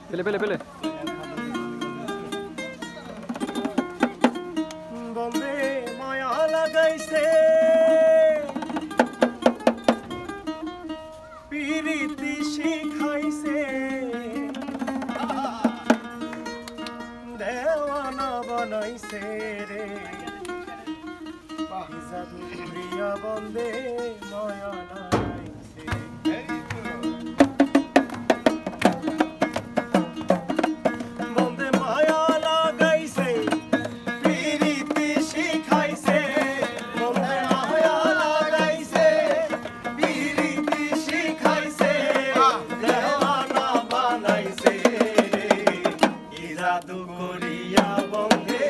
পেলে পেলে পেলে বন্দে মায়া লাগাইছে পিরিতি শিখাইছে দেওয়ানা বানাইছে রে জাদু করিয়া বন্দে মায়া লাগাইছে বন্দে মায়া লাগাইছে পিরিতি শিখাইছে বন্দে মায়া লাগাইছে পিরিতি শিখাইছে দেওয়ানা বানাইছে রে কি জাদু করিয়া বন্দে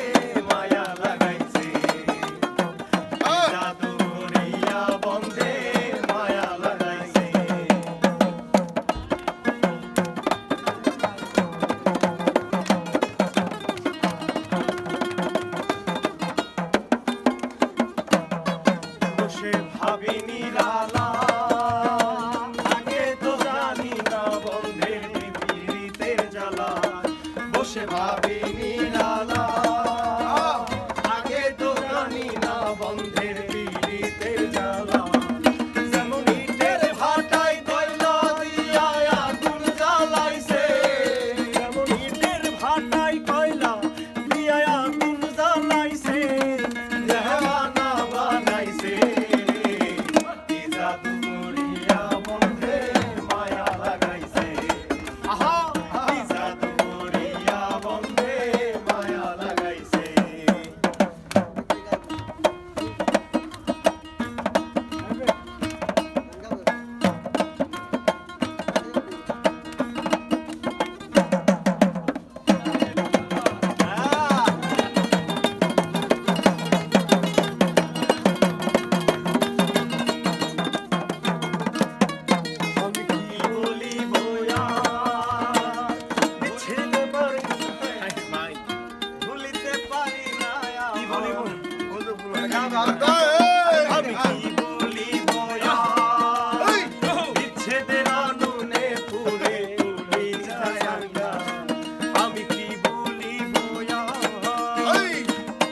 মায়া লাগাইছে জাদু করিয়া বন্দে মায়া লাগাইছে বসে ভাবি নিরালা আগে তো জানি না বন্ধের পীড়িতের জ্বালা বসে ভাবি নিরালা আগে তো জানি না বন্ধের পীড়িতের জ্বালা যেমন ইটের ভাটায় কয়লা দিয়া আগুন জ্বালাইছে যেমন ইটের ভাটায় কয়লা দিয়া আগুন জ্বালাইছে দেওয়ানা বানাইছে কি জাদু করিয়া বন্ধে মায়া লাগাইছে আহা কি জাদু করিয়া বন্ধে মায়া লাগাইছে আমি কি বলিব ছেলে বাড়ি ভুলিতে পারি না কি বলিব আমি কি বলিব বিচ্ছেদের আগুনে পুড়ে পুড়ে যায় আঙ্গা আমি কি বলিব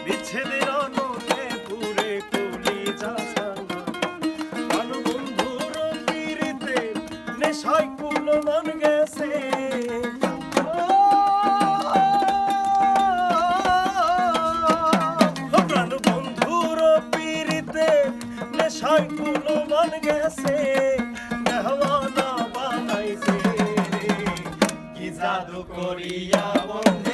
বিচ্ছেদের আগুনে পুড়ে পুড়ে যায় আঙ্গা ভালো বন্ধুর পীড়িতে নেশায় কুলো মন গেছে প্রাণ বন্ধুর পীড়িতে নেশায় কুলো মন গেছে দেওয়ানা বানাইছে কি জাদু করিয়া বন্ধু